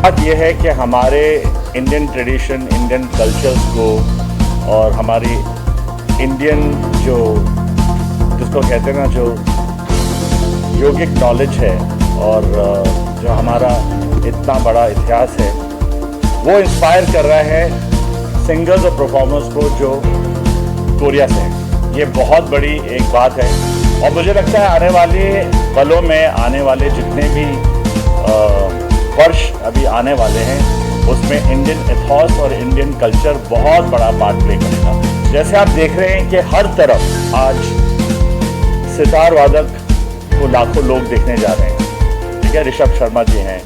बात यह है कि हमारे इंडियन ट्रेडिशन, इंडियन कल्चर्स को और हमारी इंडियन जिसको कहते हैं ना, जो योगिक नॉलेज है और जो हमारा इतना बड़ा इतिहास है, वो इंस्पायर कर रहा है सिंगर्स और परफॉर्मर्स को जो कोरिया से हैं। ये बहुत बड़ी एक बात है और मुझे लगता है आने वाले पलों में, आने वाले जितने भी वर्ष अभी आने वाले हैं, उसमें इंडियन एथॉस और इंडियन कल्चर बहुत बड़ा पार्ट प्ले करेगा। जैसे आप देख रहे हैं कि हर तरफ आज सितार वादक को लाखों लोग देखने जा रहे हैं, ठीक है। ऋषभ शर्मा जी हैं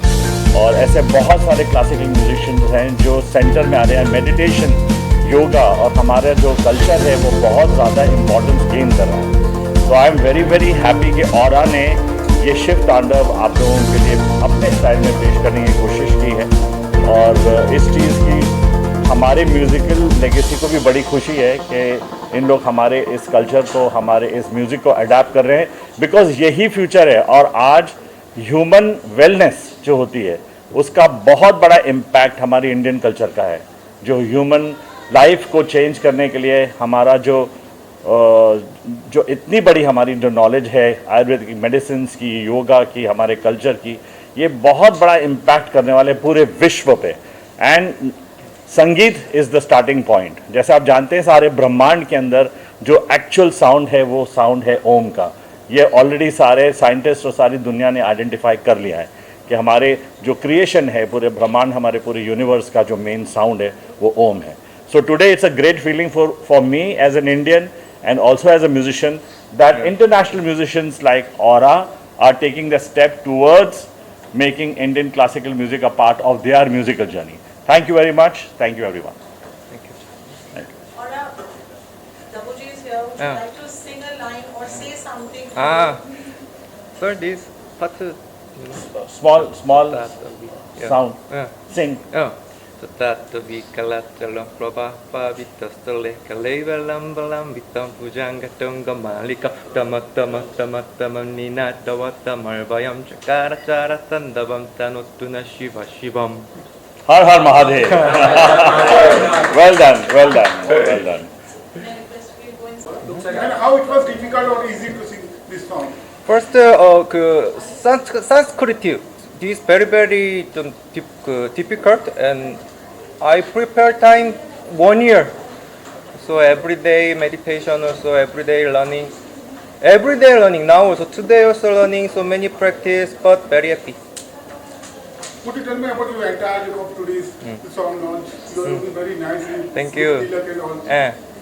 और ऐसे बहुत सारे क्लासिकल म्यूजिशियंस हैं जो सेंटर में आ रहे हैं। मेडिटेशन, योगा और हमारा जो कल्चर है वो बहुत ज़्यादा इम्पोर्टेंस गेन कर रहा है। तो आई एम वेरी वेरी हैप्पी कि ऑरा ने ये शिव तांडव आप लोगों के लिए अपने स्टाइल में पेश करने की कोशिश की है और इस चीज़ की हमारे म्यूज़िकल लेगेसी को भी बड़ी खुशी है कि इन लोग हमारे इस कल्चर को, हमारे इस म्यूज़िक को अडाप्ट कर रहे हैं, बिकॉज़ यही फ्यूचर है। और आज ह्यूमन वेलनेस जो होती है उसका बहुत बड़ा इम्पैक्ट हमारी इंडियन कल्चर का है, जो ह्यूमन लाइफ को चेंज करने के लिए हमारा जो इतनी बड़ी हमारी जो नॉलेज है आयुर्वेद की, मेडिसिन की, योगा की, हमारे कल्चर की, ये बहुत बड़ा इम्पैक्ट करने वाले पूरे विश्व पे। एंड संगीत इज़ द स्टार्टिंग पॉइंट। जैसे आप जानते हैं सारे ब्रह्मांड के अंदर जो एक्चुअल साउंड है वो साउंड है ओम का। ये ऑलरेडी सारे साइंटिस्ट और सारी दुनिया ने आइडेंटिफाई कर लिया है कि हमारे जो क्रिएशन है, पूरे ब्रह्मांड, हमारे पूरे यूनिवर्स का जो मेन साउंड है वो ओम है। So today it's a great feeling for me as an Indian and also as a musician that international musicians like Aura are taking the step towards making Indian classical music a part of their musical journey. Thank you very much. Thank you everyone. Thank you. Thank you. Aura, Dabuji is here. Would you like to sing a line or say something? So this part Small sound. Sing. Tata vikalat dalam proba pabita stole kalevalam balam bitam pujanga tunga malika dama nina dawata marvayam chakara chara tandavam tanutuna shiva shivam. Har Har Mahadev. Well done. Well done. Well done. And how it was difficult or easy to sing this song? First Sanskrit this very difficult, and I prepare time 1 year. So every day meditation, also every day learning. Now also today also learning. So many practice, but very happy. Could you tell me about your entire of today's song launch? It will be very nice. Thank you. And all.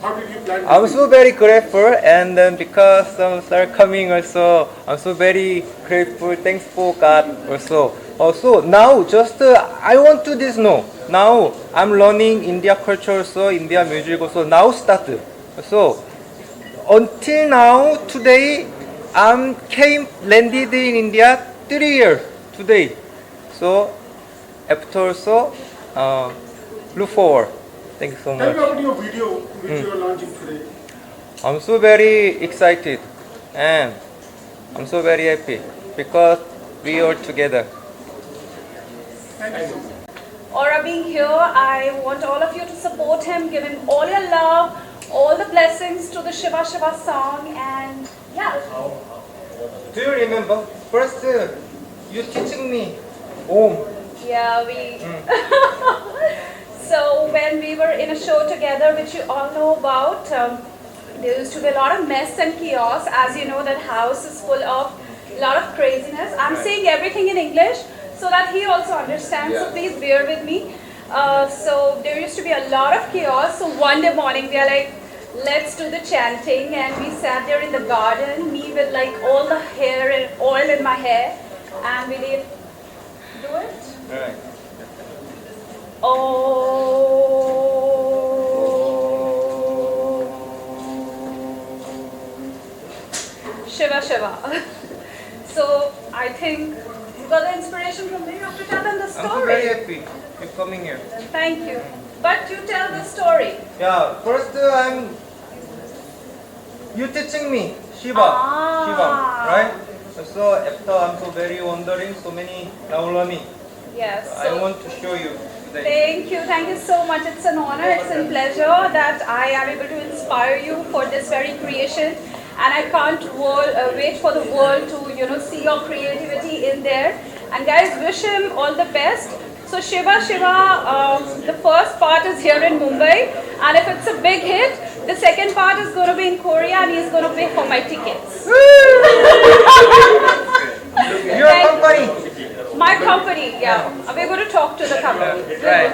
How did you plan? I'm so very grateful, and because some are coming also, I'm so very grateful. Thanks for God also. Also now just I want to this know. Now I'm learning India culture also, India music also. Now start. So until now today landed in India 3 years today. So after also look forward. Thank you so Tell me much. about your video which you are launching today. I'm so very excited and I'm so very happy because we are together. Thank you. Aura being here, I want all of you to support him, give him all your love, all the blessings to the Shiva Shiva song, and yeah. Do you remember? First, you teaching me Om. Yeah, So when we were in a show together, which you all know about, there used to be a lot of mess and chaos. As you know, that house is full of a lot of craziness. I'm saying everything in English so that he also understands. So please bear with me. So there used to be a lot of chaos. So one day morning, we are like, let's do the chanting, and we sat there in the garden, me with like all the hair and oil in my hair, and we did do it. Right. Shiva Shiva. So I think you got the inspiration from there. You have to tell them the I'm so very story. happy you're coming here. Thank you. But you tell the story. Yeah, first you teaching me Shiva, Ah. right? So after I'm so very wondering, so many now learning. Yes. I want to show you today. Thank you so much. It's an honor, it's a pleasure that I am able to inspire you for this very creation, and I can't wait for the world to see your creativity in there. And guys, wish him all the best. So Shiva, the first part is here in Mumbai, and if it's a big hit, the second part is going to be in Korea, and he's going to pay for my tickets. Your company. My company, yeah. We're going to talk to the company. Right.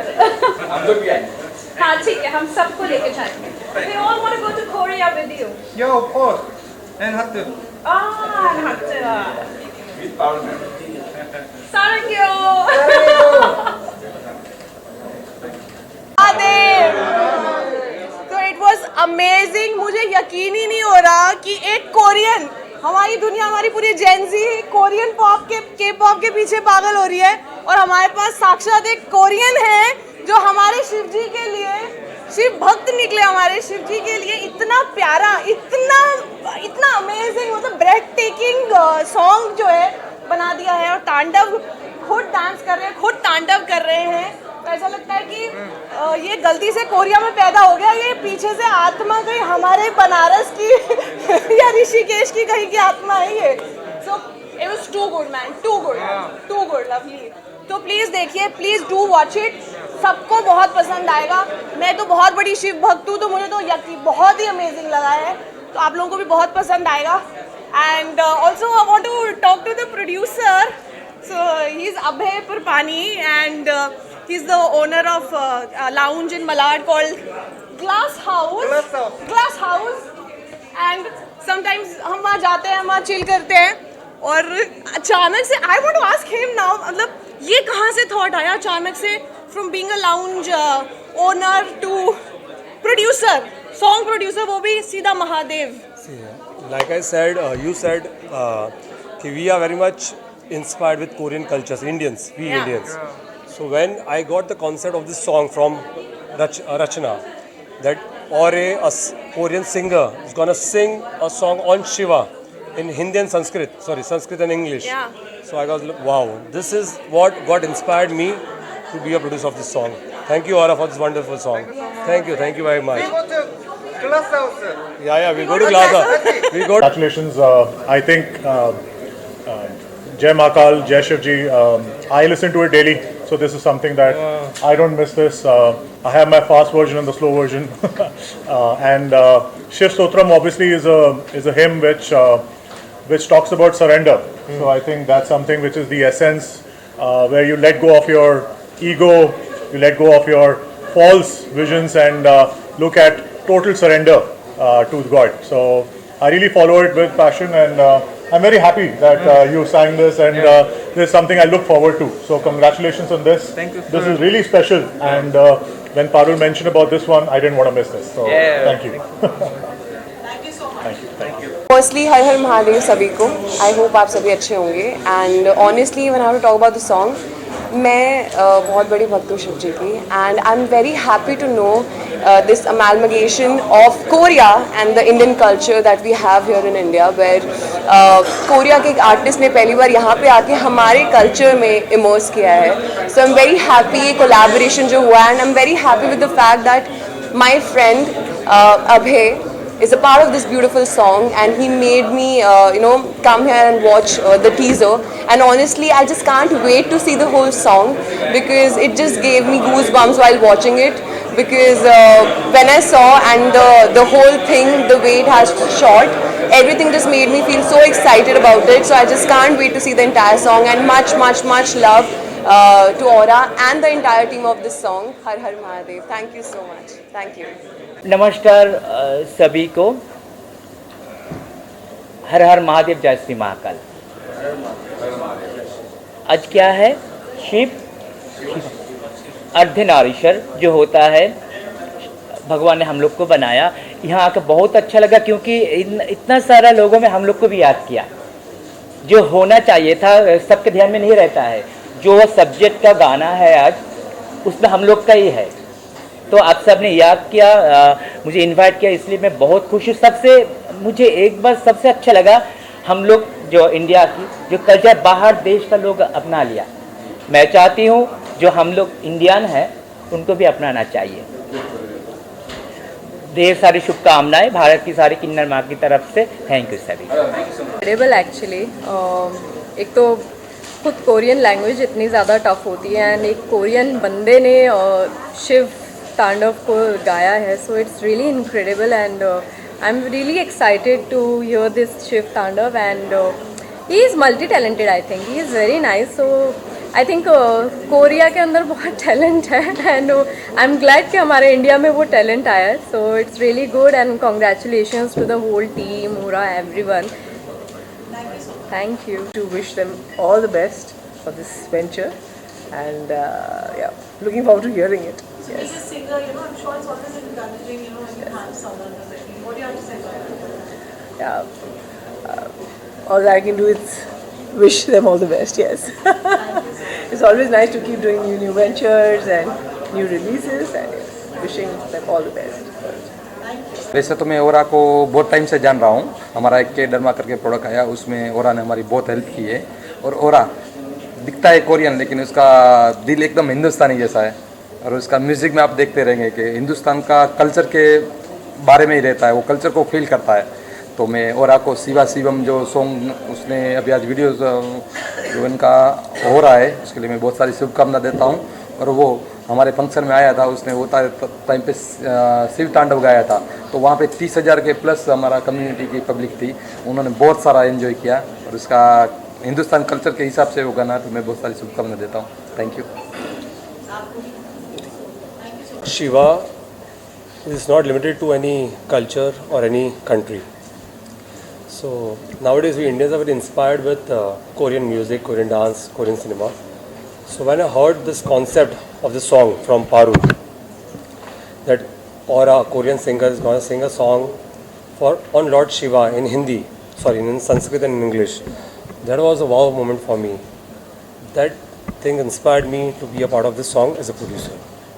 हाँ ठीक है, हम सबको लेके जाएंगे. We all want to go to Korea with you. Yeah, of course. And Hattu. Sarangyo. तो it was amazing. मुझे यकीन ही नहीं हो रहा कि एक कोरियन, हमारी दुनिया, हमारी पूरी जेंजी कोरियन पॉप के पॉप के पीछे पागल हो रही है, और हमारे पास साक्षात एक कोरियन है जो हमारे शिव जी के लिए, शिव भक्त निकले हमारे शिव जी के लिए. इतना प्यारा, इतना अमेजिंग, मतलब ब्रेथ टेकिंग सॉन्ग जो है बना दिया है. और तांडव, खुद डांस कर रहे हैं, खुद तांडव कर रहे हैं. तो ऐसा लगता है कि ये गलती से कोरिया में पैदा हो गया, ये पीछे से आत्मा कहीं हमारे बनारस की या ऋषिकेश की कहीं की आत्मा है ये. So it was too good man, too good, lovely. तो प्लीज़ देखिए, प्लीज़ डू वॉच इट. सबको बहुत पसंद आएगा. मैं तो बहुत बड़ी शिव भक्त हूँ, तो मुझे तो यकीन बहुत ही अमेजिंग लगा है. तो आप लोगों को भी बहुत पसंद आएगा. And also I want to talk to the producer. So he's Abhay Purpani, and he's the owner of a lounge in Malad called Glass House. And sometimes हम वहाँ जाते हैं, हम वहाँ चिल करते हैं, और अचानक से I want to ask him now, मतलब ये कहाँ से थॉट आया अचानक से, from being a lounge owner to producer, song producer, वो भी सीधा Mahadev. Like I said, you said we are very much inspired with Korean cultures, Indians, Yeah. Indians. So when I got the concept of this song from Rachna, that a Korean singer is gonna sing a song on Shiva in Hindi and Sanskrit and English. Yeah. So I was like, wow, this is what got inspired me to be a producer of this song. Thank you, Aura, for this wonderful song. Thank you very much. We go to Glass House. Yeah, we go to Glass House. Congratulations. I think Jai Mahakal, Jai Shivji. I listen to it daily, so this is something that I don't miss this. I have my fast version and the slow version, and Shiv Stotram obviously is a hymn which talks about surrender. So I think that's something which is the essence, where you let go of your ego, you let go of your false visions, and look at total surrender to God. So I really follow it with passion, and I'm very happy that you sang this, and this is something I look forward to. So congratulations on this. Thank you, This sir. is really special, and when Parul mentioned about this one, I didn't want to miss this. So thank you. Firstly हर हर महादेव सभी को. I hope आप सभी अच्छे होंगे. And honestly when I have to talk about the song, मैं बहुत बड़ी भक्त हूँ शिव जी की, and I am very happy to know this amalgamation of Korea and the Indian culture that we have here in India, where Korea के एक artist ने पहली बार यहाँ पे आके हमारे कल्चर में इमर्स किया है. सो आई एम वेरी हैप्पी ये कोलैबोरेशन जो हुआ है, and I am very happy with the fact that my friend Abhay is a part of this beautiful song, and he made me come here and watch the teaser, and honestly I just can't wait to see the whole song, because it just gave me goosebumps while watching it, because when I saw and the whole thing, the way it has shot, everything just made me feel so excited about it. So I just can't wait to see the entire song, and much love to Aura and the entire team of this song. Har Har Mahadev. Thank you so much. Thank you. नमस्कार सभी को. हर हर महादेव, जय श्री महाकाल. आज क्या है? शिव अर्धनारीश्वर जो होता है, भगवान ने हम लोग को बनाया. यहाँ आकर बहुत अच्छा लगा, क्योंकि इतना सारा लोगों में हम लोग को भी याद किया. जो होना चाहिए था सबके ध्यान में नहीं रहता है. जो सब्जेक्ट का गाना है आज, उसमें हम लोग का ही है. तो आप सब ने याद किया, मुझे इनवाइट किया, इसलिए मैं बहुत खुश हूँ. मुझे एक बार सबसे अच्छा लगा, हम लोग जो इंडिया की जो कल्चर बाहर देश का लोग अपना लिया. मैं चाहती हूँ जो हम लोग इंडियन हैं उनको भी अपनाना चाहिए। ढेर सारी शुभकामनाएं भारत की सारी किन्नर माँ की तरफ से। थैंक यू सभी। Incredible actually. एक तो खुद कोरियन लैंग्वेज इतनी ज़्यादा टफ होती है एंड एक कोरियन बंदे ने शिव तांडव को गाया है, so it's really incredible and I am really excited to hear this Shiv Tandav and he is multi talented. I think he is very nice. So I think Korea के अंदर बहुत टैलेंट है एंड आई एम ग्लैड कि हमारे India में वो talent आया है। So it's really good and congratulations to the whole team, Mura, everyone. Thank you. To wish them all the best for this venture, and yeah, looking forward to hearing it. Yes. As a singer, I'm sure it's always encouraging, when you have someone who's like, what do you have to say about it? Yeah. All I can do is wish them all the best. Yes. It's always nice to keep doing new ventures and new releases, and yes, wishing them all the best. वैसे तो मैं ओरा को बहुत time से जान रहा हूँ। हमारा एक के डरमा करके प्रोडक्ट आया, उसमें ओरा ने हमारी बहुत हेल्प की है। और ओरा दिखता है कोरियन लेकिन उसका दिल एकदम हिंदुस्तानी जैसा है। और उसका म्यूज़िक में आप देखते रहेंगे कि हिंदुस्तान का कल्चर के बारे में ही रहता है, वो कल्चर को फील करता है। तो मैं ओरा को शिवा शिवम जो सॉन्ग उसने अभी आज वीडियो जो इनका हो रहा है उसके लिए मैं बहुत सारी शुभकामना देता हूँ। और वो हमारे फंक्शन में आया था, उसने वो टाइम पे शिव तांडव गाया था, तो वहाँ पे 30,000 के प्लस हमारा कम्युनिटी की पब्लिक थी। उन्होंने बहुत सारा एंजॉय किया और उसका हिंदुस्तान कल्चर के हिसाब से वो गाना, तो मैं बहुत सारी शुभकामना देता हूँ। Thank you. Shiva is not limited to any culture or any country. So nowadays we Indians are very inspired with Korean music, Korean dance, Korean cinema. So when I heard this concept of the song from Paru, that Aura, Korean singer, is going to sing a song on Lord Shiva in in Sanskrit and in English, that was a wow moment for me. That thing inspired me to be a part of this song as a producer.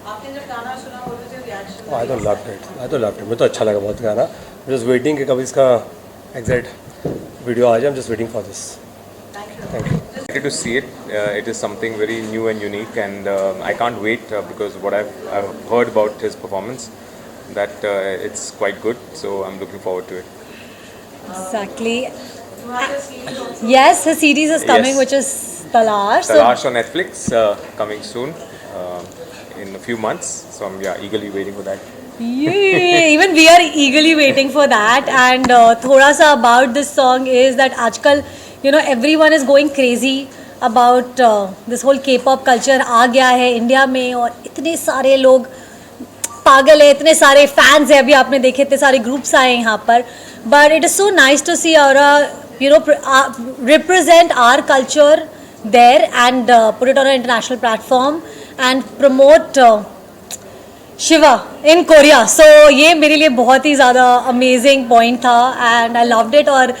आपने जब गाना सुना, what was your reaction? I don't loved it. मुझे तो अच्छा लगा बहुत गाना। I'm just waiting कि कभी इसका exact video आ जाए। I'm just waiting for this. Thank you. Excited to see it. It is something very new and unique, and I can't wait because what I've heard about his performance, that it's quite good. So I'm looking forward to it. You Exactly. have the series also. Yes, his series is coming, Yes. which is Talash. Talash on Netflix coming soon in a few months. So I'm eagerly waiting for that. Even we are eagerly waiting for that. And thoda sa about this song is that आजकल everyone is going crazy about this whole K-pop culture आ गया है India में, और इतने सारे लोग पागल है, इतने सारे फैंस हैं। अभी आपने देखे इतने सारे ग्रुप्स आए यहाँ पर, but it is so nice to see Aura represent our culture there and put it on an international platform and promote Shiva in Korea. So ये मेरे लिए बहुत ही ज़्यादा amazing point था and I loved it. और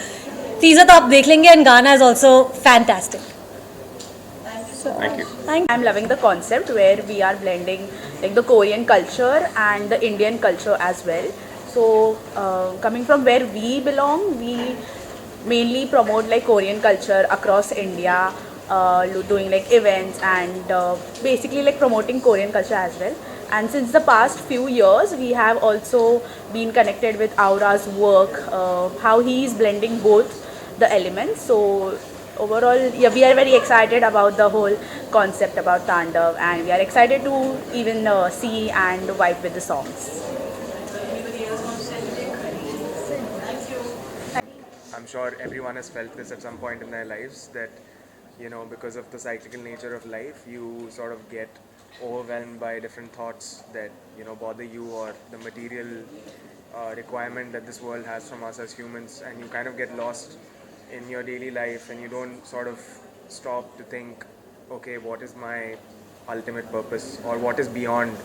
teaser तो आप देख लेंगे and गाना is also fantastic. Thank you. I'm loving the concept where we are blending like the Korean culture and the Indian culture as well. So coming from where we belong, we mainly promote like Korean culture across India, doing like events and basically like promoting Korean culture as well. And since the past few years, we have also been connected with Aura's work, how he is blending both the elements. So overall, we are very excited about the whole concept about Tandav, and we are excited to even see and vibe with the songs. I'm sure everyone has felt this at some point in their lives, that because of the cyclical nature of life, you sort of get overwhelmed by different thoughts that bother you, or the material requirement that this world has from us as humans, and you kind of get lost in your daily life, and you don't sort of stop to think, okay, what is my ultimate purpose, or what is beyond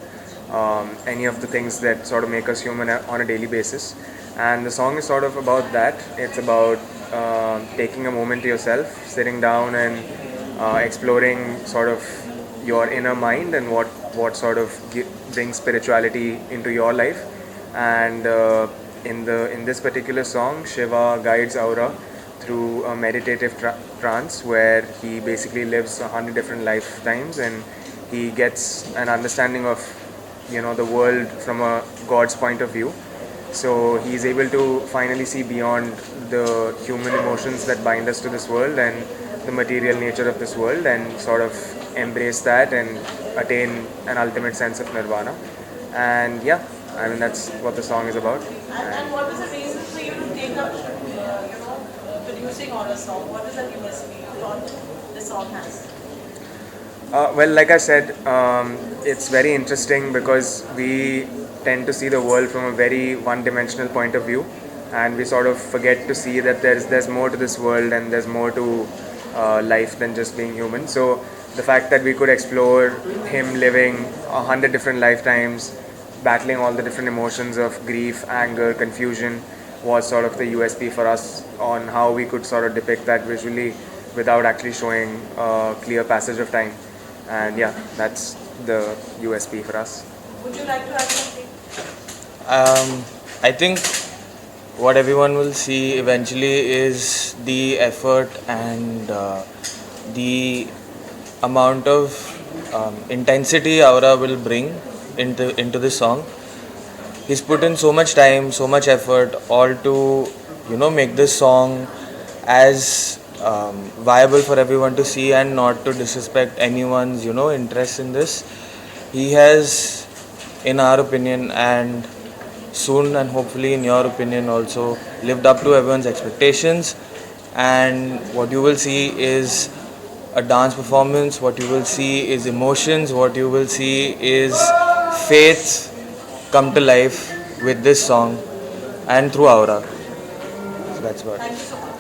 any of the things that sort of make us human on a daily basis. And the song is sort of about that. It's about taking a moment to yourself, sitting down and exploring sort of your inner mind and what sort of brings spirituality into your life. And in this particular song, Shiva guides Aura through a meditative trance where he basically lives 100 different lifetimes, and he gets an understanding of the world from a God's point of view. So he's able to finally see beyond the human emotions that bind us to this world and the material nature of this world, and sort of embrace that and attain an ultimate sense of nirvana. And yeah, I mean, that's what the song is about. And what was the reason for you to take up, producing on a song? What is the USP you thought the song has? Well, like I said, it's very interesting because we tend to see the world from a very one-dimensional point of view, and we sort of forget to see that there's more to this world and there's more to life than just being human. So the fact that we could explore him living 100 different lifetimes, battling all the different emotions of grief, anger, confusion, was sort of the USP for us on how we could sort of depict that visually without actually showing a clear passage of time. And yeah, that's the USP for us. Would you like to add something? I think what everyone will see eventually is the effort and the amount of intensity Aura will bring into this song. He's put in so much time, so much effort, all to make this song as viable for everyone to see and not to disrespect anyone's interest in this. He has, in our opinion, and soon and hopefully in your opinion also, lived up to everyone's expectations. And what you will see is a dance performance, what you will see is emotions, what you will see is faith come to life with this song and through Aura. So that's what. Thank you so much.